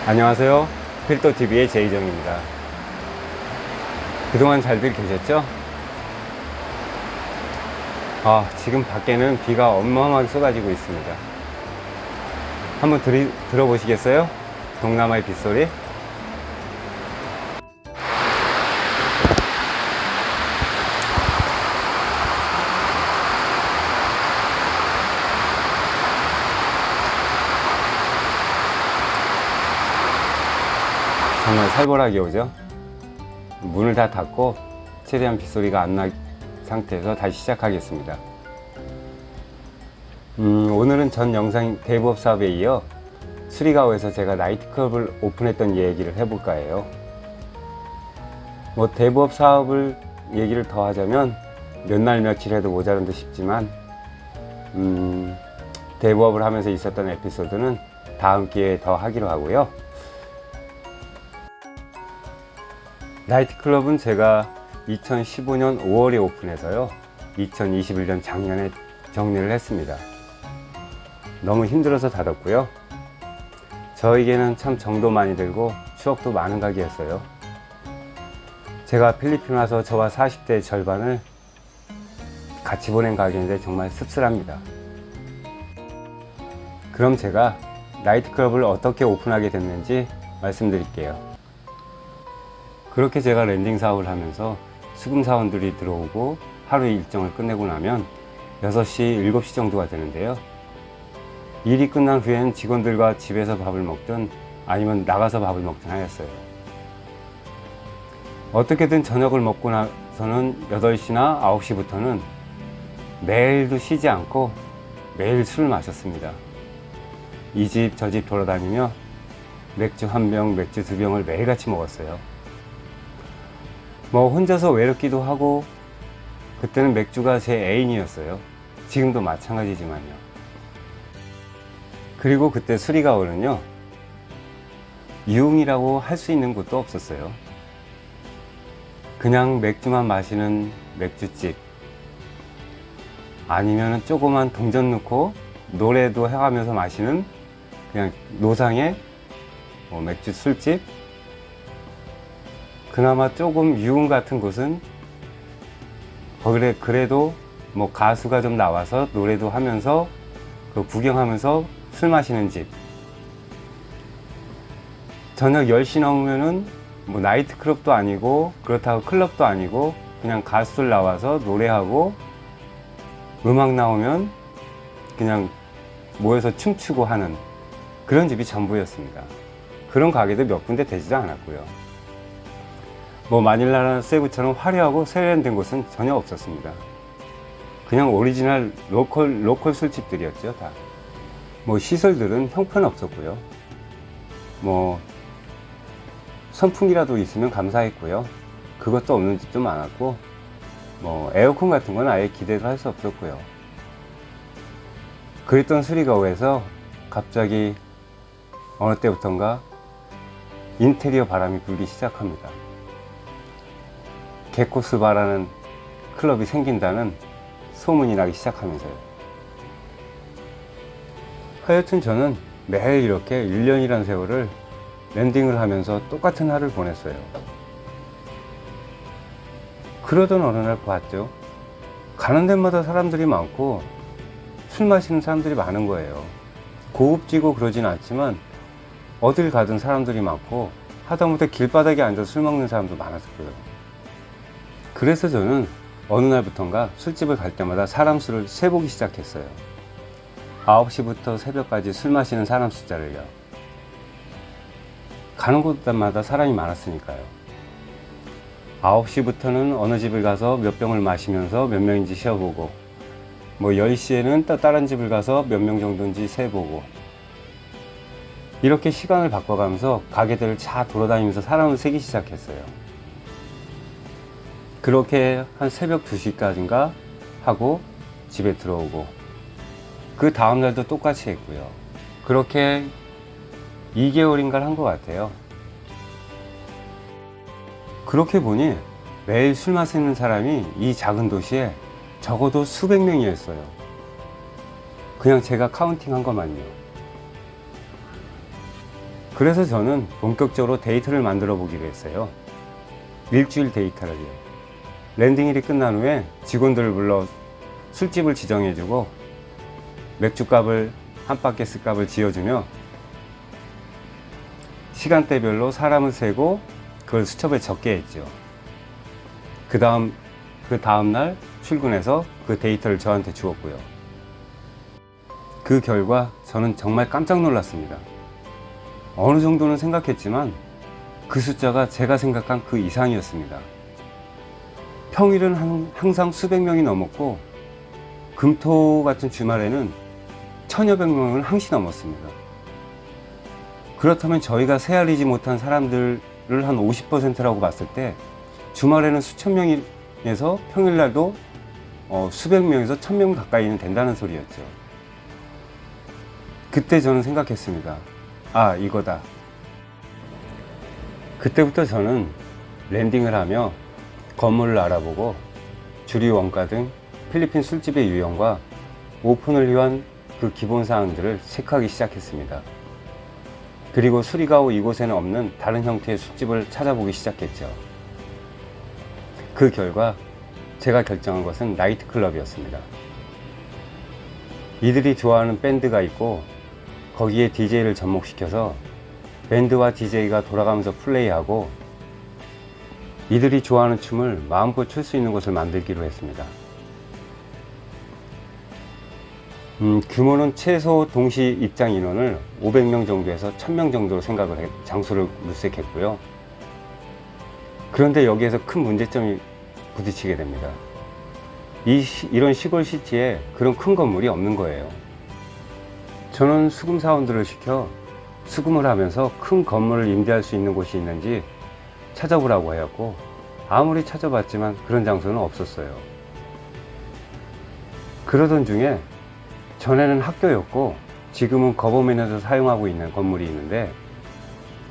안녕하세요. 필도TV의 제이정입니다. 그동안 잘들 계셨죠? 지금 밖에는 비가 어마어마하게 쏟아지고 있습니다. 한번 들어보시겠어요? 동남아의 빗소리. 정말 살벌하게 오죠? 문을 다 닫고 최대한 빗소리가 안 날 상태에서 다시 시작하겠습니다. 오늘은 전 영상 대부업 사업에 이어 수리가오에서 제가 나이트클럽을 오픈했던 얘기를 해볼까 해요. 대부업 사업을 얘기를 더 하자면 몇 날 며칠 해도 모자란 듯 싶지만 대부업을 하면서 있었던 에피소드는 다음 기회에 더 하기로 하고요. 나이트클럽은 제가 2015년 5월에 오픈해서요 2021년 작년에 정리를 했습니다. 너무 힘들어서 닫았고요. 저에게는 참 정도 많이 들고 추억도 많은 가게였어요. 제가 필리핀 와서 저와 40대의 절반을 같이 보낸 가게인데 정말 씁쓸합니다. 그럼 제가 나이트클럽을 어떻게 오픈하게 됐는지 말씀드릴게요. 그렇게 제가 랜딩 사업을 하면서 수금 사원들이 들어오고 하루 일정을 끝내고 나면 6시, 7시 정도가 되는데요. 일이 끝난 후엔 직원들과 집에서 밥을 먹든 아니면 나가서 밥을 먹든 하였어요. 어떻게든 저녁을 먹고 나서는 8시나 9시부터는 매일도 쉬지 않고 매일 술을 마셨습니다. 이 집 저 집 돌아다니며 맥주 1병, 맥주 2병을 매일같이 먹었어요. 혼자서 외롭기도 하고 그때는 맥주가 제 애인이었어요. 지금도 마찬가지지만요. 그리고 그때 수리가오는요 유흥이라고 할 수 있는 곳도 없었어요. 그냥 맥주만 마시는 맥주집 아니면 조그만 동전 넣고 노래도 해가면서 마시는 그냥 노상의 맥주 술집. 그나마 조금 유흥 같은 곳은 그래도 가수가 좀 나와서 노래도 하면서 구경하면서 술 마시는 집. 저녁 10시 넘으면은 나이트클럽도 아니고 그렇다고 클럽도 아니고 그냥 가수들 나와서 노래하고 음악 나오면 그냥 모여서 춤추고 하는 그런 집이 전부였습니다. 그런 가게도 몇 군데 되지도 않았고요. 마닐라나 세부처럼 화려하고 세련된 곳은 전혀 없었습니다. 그냥 오리지널 로컬 술집들이었죠, 다. 시설들은 형편없었고요. 선풍기라도 있으면 감사했고요. 그것도 없는 집도 많았고, 에어컨 같은 건 아예 기대도 할 수 없었고요. 그랬던 수리가오에서 갑자기 어느 때부턴가 인테리어 바람이 불기 시작합니다. 게코스바라는 클럽이 생긴다는 소문이 나기 시작하면서요. 하여튼 저는 매일 이렇게 1년이라는 세월을 랜딩을 하면서 똑같은 하루를 보냈어요. 그러던 어느 날 봤죠. 가는 데마다 사람들이 많고 술 마시는 사람들이 많은 거예요. 고급지고 그러진 않지만 어딜 가든 사람들이 많고 하다못해 길바닥에 앉아서 술 먹는 사람도 많았고요. 그래서 저는 어느 날부턴가 술집을 갈 때마다 사람 수를 세보기 시작했어요. 9시부터 새벽까지 술 마시는 사람 숫자를요. 가는 곳마다 사람이 많았으니까요. 9시부터는 어느 집을 가서 몇 병을 마시면서 몇 명인지 쉬어보고 10시에는 또 다른 집을 가서 몇 명 정도인지 세보고 이렇게 시간을 바꿔가면서 가게들을 차 돌아다니면서 사람을 세기 시작했어요. 그렇게 한 새벽 2시까지인가 하고 집에 들어오고 그 다음날도 똑같이 했고요. 그렇게 2개월인가 한 것 같아요. 그렇게 보니 매일 술 마시는 사람이 이 작은 도시에 적어도 수백 명이었어요. 그냥 제가 카운팅 한 것만요. 그래서 저는 본격적으로 데이트를 만들어 보기로 했어요. 일주일 데이트를요. 랜딩일이 끝난 후에 직원들을 불러 술집을 지정해주고 맥주값을 한바게스 값을 지어주며 시간대별로 사람을 세고 그걸 수첩에 적게 했죠. 그 다음날 출근해서 그 데이터를 저한테 주었고요. 그 결과 저는 정말 깜짝 놀랐습니다. 어느 정도는 생각했지만 그 숫자가 제가 생각한 그 이상이었습니다. 평일은 항상 수백 명이 넘었고 금토 같은 주말에는 1,000여백 명을 항시 넘었습니다. 그렇다면 저희가 세알리지 못한 사람들을 한 50%라고 봤을 때 주말에는 수천 명에서 평일날도 수백 명에서 1,000명 가까이는 된다는 소리였죠. 그때 저는 생각했습니다. 아, 이거다. 그때부터 저는 랜딩을 하며 건물을 알아보고 주류 원가 등 필리핀 술집의 유형과 오픈을 위한 그 기본 사항들을 체크하기 시작했습니다. 그리고 수리가오 이곳에는 없는 다른 형태의 술집을 찾아보기 시작했죠. 그 결과 제가 결정한 것은 나이트클럽이었습니다. 이들이 좋아하는 밴드가 있고 거기에 DJ를 접목시켜서 밴드와 DJ가 돌아가면서 플레이하고 이들이 좋아하는 춤을 마음껏 출 수 있는 곳을 만들기로 했습니다. 규모는 최소 동시 입장 인원을 500명 정도에서 1000명 정도로 장소를 물색했고요. 그런데 여기에서 큰 문제점이 부딪히게 됩니다. 이런 시골 시티에 그런 큰 건물이 없는 거예요. 저는 수금 사원들을 시켜 수금을 하면서 큰 건물을 임대할 수 있는 곳이 있는지 찾아보라고 하였고 아무리 찾아봤지만 그런 장소는 없었어요. 그러던 중에 전에는 학교였고 지금은 거버맨에서 사용하고 있는 건물이 있는데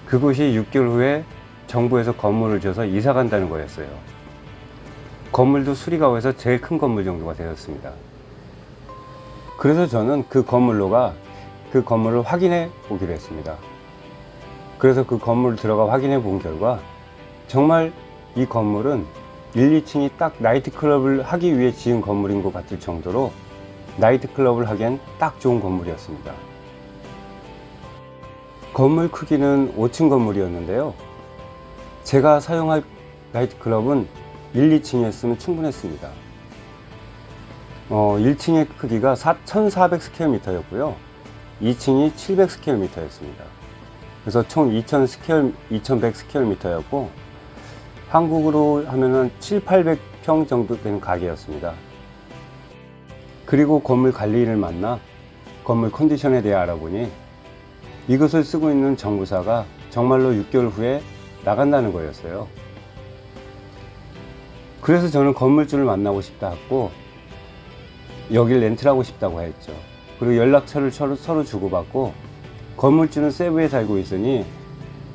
그곳이 6개월 후에 정부에서 건물을 줘서 이사 간다는 거였어요. 건물도 수리가오에서 제일 큰 건물 정도가 되었습니다. 그래서 저는 그 건물을 확인해 보기로 했습니다. 그래서 그 건물을 들어가 확인해 본 결과 정말 이 건물은 1, 2층이 딱 나이트클럽을 하기 위해 지은 건물인 것 같을 정도로 나이트클럽을 하기엔 딱 좋은 건물이었습니다. 건물 크기는 5층 건물이었는데요. 제가 사용할 나이트클럽은 1, 2층이었으면 충분했습니다. 1층의 크기가 1400스퀘어미터였고요. 2층이 700스퀘어미터였습니다. 그래서 총 2100스퀘어미터였고 한국으로 하면은 700~800평 정도 되는 가게였습니다. 그리고 건물 관리인을 만나 건물 컨디션에 대해 알아보니 이것을 쓰고 있는 정부사가 정말로 6개월 후에 나간다는 거였어요. 그래서 저는 건물주를 만나고 싶다 했고 여길 렌트를 하고 싶다고 했죠. 그리고 연락처를 서로 주고받고 건물주는 세부에 살고 있으니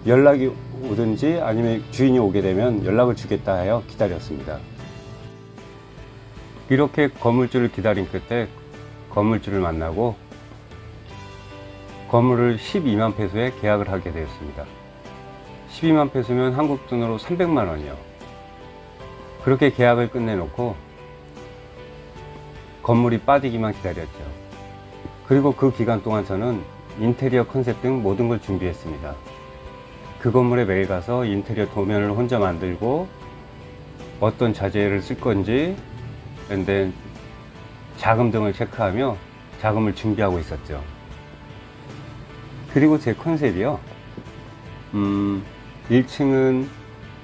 연락이 오든지 아니면 주인이 오게 되면 연락을 주겠다 하여 기다렸습니다. 이렇게 건물주를 기다린 끝에 건물주를 만나고 건물을 12만 페소에 계약을 하게 되었습니다. 12만 페소면 한국 돈으로 300만 원이요. 그렇게 계약을 끝내놓고 건물이 빠지기만 기다렸죠. 그리고 그 기간 동안 저는 인테리어 컨셉 등 모든 걸 준비했습니다. 그 건물에 매일 가서 인테리어 도면을 혼자 만들고 어떤 자재를 쓸 건지 근데 자금 등을 체크하며 자금을 준비하고 있었죠. 그리고 제 컨셉이요. 1층은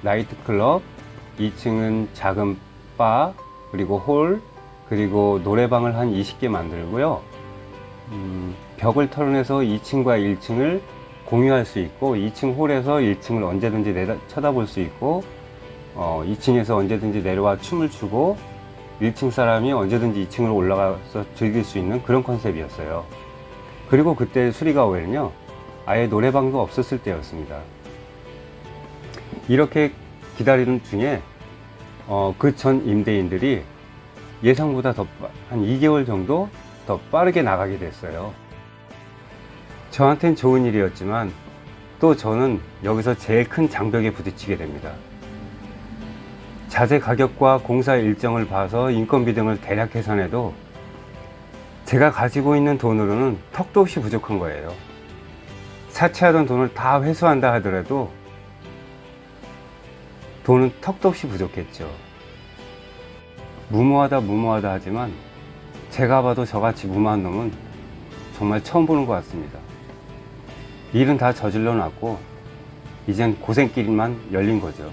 나이트클럽, 2층은 작은 바, 그리고 홀, 그리고 노래방을 한 20개 만들고요. 벽을 털어내서 2층과 1층을 공유할 수 있고 2층 홀에서 1층을 언제든지 쳐다볼 수 있고 2층에서 언제든지 내려와 춤을 추고 1층 사람이 언제든지 2층으로 올라가서 즐길 수 있는 그런 컨셉이었어요. 그리고 그때 수리가오에는요 아예 노래방도 없었을 때였습니다. 이렇게 기다리는 중에 그 전 임대인들이 예상보다 한 2개월 정도 더 빠르게 나가게 됐어요. 저한텐 좋은 일이었지만 또 저는 여기서 제일 큰 장벽에 부딪히게 됩니다. 자재 가격과 공사 일정을 봐서 인건비 등을 대략 계산해도 제가 가지고 있는 돈으로는 턱도 없이 부족한 거예요. 사채하던 돈을 다 회수한다 하더라도 돈은 턱도 없이 부족했죠. 무모하다 하지만 제가 봐도 저같이 무모한 놈은 정말 처음 보는 것 같습니다. 일은 다 저질러 놨고 이젠 고생길만 열린 거죠.